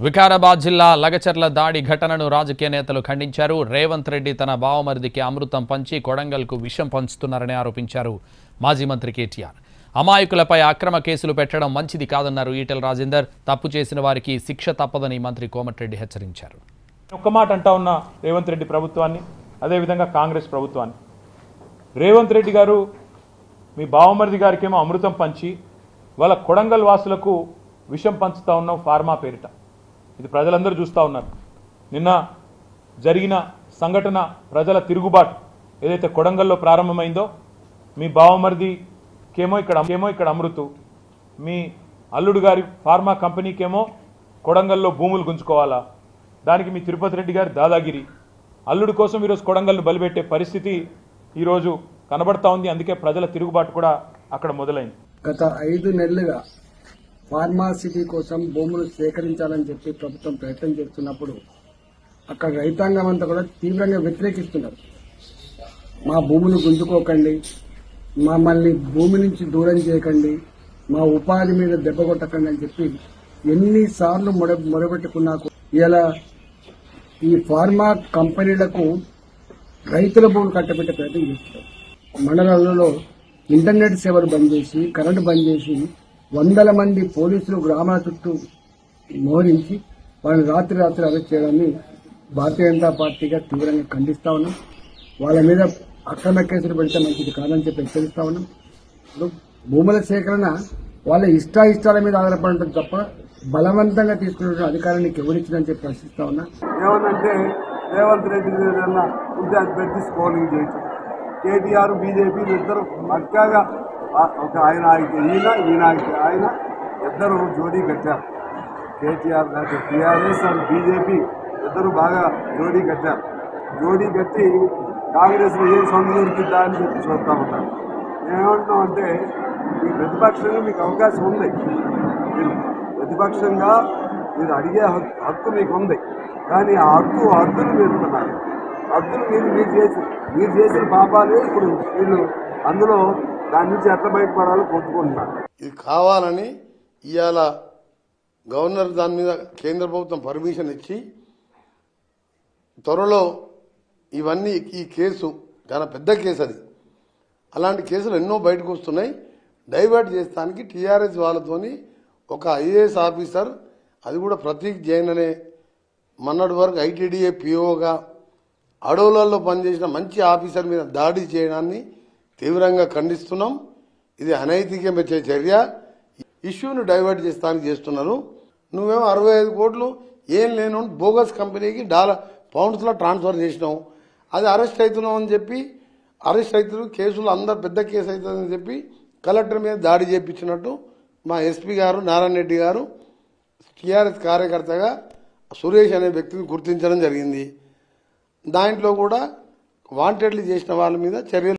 వికారాబాద్ జిల్లా లగచర్ల దాడి ఘటనను రాజకీయ నేతలు ఖండించారు. రేవంత్ రెడ్డి తన బావమరిదికి అమృతం పంచి కొడంగల్కు విషం పంచుతున్నారని ఆరోపించారు. మాజీ మంత్రి కేటీఆర్ అమాయకులపై అక్రమ కేసులు పెట్టడం మంచిది కాదన్నారు ఈటెల రాజేందర్. తప్పు చేసిన వారికి శిక్ష తప్పదని మంత్రి కోమటిరెడ్డి హెచ్చరించారు. ఒక్క మాట అంటా ఉన్న రేవంత్ రెడ్డి ప్రభుత్వాన్ని, అదేవిధంగా కాంగ్రెస్ ప్రభుత్వాన్ని, రేవంత్ రెడ్డి గారు మీ బావమరిది గారికేమో అమృతం పంచి వాళ్ళ కొడంగల్ వాసులకు విషం పంచుతా ఉన్నాం ఫార్మా పేరిట. ఇది ప్రజలందరూ చూస్తూ ఉన్నారు. నిన్న జరిగిన సంఘటన, ప్రజల తిరుగుబాటు ఏదైతే కొడంగల్లో ప్రారంభమైందో, మీ బావమరిదికేమో ఇక్కడ అమృతు, మీ అల్లుడు గారి ఫార్మా కంపెనీకేమో కొడంగల్లో భూములు గుంజుకోవాలా, దానికి మీ తిరుపతి రెడ్డి గారి దాదాగిరి, అల్లుడు కోసం ఈరోజు కొడంగల్ను బలిపెట్టే పరిస్థితి ఈరోజు కనబడతా ఉంది. అందుకే ప్రజల తిరుగుబాటు కూడా అక్కడ మొదలైంది. గత 5 నెలలుగా ఫార్మాసిటీ కోసం భూములు సేకరించాలని చెప్పి ప్రభుత్వం ప్రయత్నం చేస్తున్నప్పుడు అక్కడ రైతాంగం అంతా కూడా తీవ్రంగా వ్యతిరేకిస్తున్నారు. మా భూములు గుంజుకోకండి, మమ్మల్ని భూమి నుంచి దూరం చేయకండి, మా ఉపాధి మీద దెబ్బ కొట్టకండి అని చెప్పి ఎన్నిసార్లు మొరబెట్టుకున్నా ఇలా ఈ ఫార్మా కంపెనీలకు రైతుల భూములు కట్టబెట్టే ప్రయత్నం చేస్తున్నారు. మండలాలలో ఇంటర్నెట్ సేవలు బంద్ చేసి, కరెంటు బంద్ చేసి, వందల మంది పోలీసులు గ్రామాల చుట్టూ మోహరించి వాళ్ళని రాత్రి అరెస్ట్ చేయడాన్ని భారతీయ జనతా పార్టీగా తీవ్రంగా ఖండిస్తా ఉన్నాం. వాళ్ళ మీద అక్రమ కేసులు పెడితే మంచిది కాదని చెప్పి హెచ్చరిస్తా ఉన్నాం. భూముల సేకరణ వాళ్ళ ఇష్టాల మీద ఆధారపడి ఉంటుంది తప్ప బలవంతంగా తీసుకునే అధికారాన్ని ఎవరిచ్చిందని చెప్పి ప్రశ్నిస్తా ఉన్నా. ఏమనంటే రేవంత్ రెడ్డి ఏదన్నా ఉంటే అది పెట్టి స్కోరింగ్ చేయొచ్చు. కేటీఆర్ బీజేపీ ఇద్దరు పక్కాగా ఒక ఆయన ఆగితే ఈయన ఆగితే ఆయన ఇద్దరు జోడీ కట్టారు. కేటీఆర్ అంటే టీఆర్ఎస్ అండ్ బీజేపీ ఇద్దరు బాగా జోడీ కట్టారు. జోడీ కట్టి కాంగ్రెస్లో ఏం సొంత దొరికిద్దా అని చెప్పి చూస్తూ ఉంటారు. ఏమంటున్నాం అంటే మీ ప్రతిపక్షంగా మీకు అవకాశం ఉంది, మీరు ప్రతిపక్షంగా మీరు అడిగే హక్కు మీకు ఉంది. కానీ ఆ హద్దులు మీరుతున్నారు. హద్దులు మీరు చేసిన పాపాలే ఇప్పుడు వీళ్ళు అందులో దాని నుంచి ఎట్లా బయటపడాలో కొట్టుకుంటున్నారు. ఇది కావాలని ఇవాళ గవర్నర్ దాని మీద కేంద్ర ప్రభుత్వం పర్మిషన్ ఇచ్చి త్వరలో ఇవన్నీ ఈ కేసు చాలా పెద్ద కేసు, అది అలాంటి కేసులు ఎన్నో బయటకు వస్తున్నాయి. డైవర్ట్ చేస్తానికి టీఆర్ఎస్ వాళ్ళతోని ఒక ఐఏఎస్ ఆఫీసర్, అది కూడా ప్రతీక్ జైన్ అనే మొన్నటి వరకు ఐటీడీఏ పిఓగా అడవులలో పనిచేసిన మంచి ఆఫీసర్ మీద దాడి చేయడాన్ని తీవ్రంగా ఖండిస్తున్నాం. ఇది అనైతికమైన చర్య. ఇష్యూను డైవర్ట్ చేస్తానికి చేస్తున్నారు. నువ్వేమో 65 కోట్లు ఏం లేను బోగస్ కంపెనీకి పౌండ్స్లో ట్రాన్స్ఫర్ చేసినావు, అది అరెస్ట్ అవుతున్నావు అని చెప్పి అరెస్ట్ అవుతున్నారు. కేసులు అందరు పెద్ద కేసు అవుతుందని చెప్పి కలెక్టర్ మీద దాడి చేయించినట్టు మా ఎస్పీ గారు నారాయణ రెడ్డి గారు టీఆర్ఎస్ కార్యకర్తగా సురేష్ అనే వ్యక్తిని గుర్తించడం జరిగింది. దాంట్లో కూడా వాంటెడ్లీ చేసిన వాళ్ళ మీద చర్యలు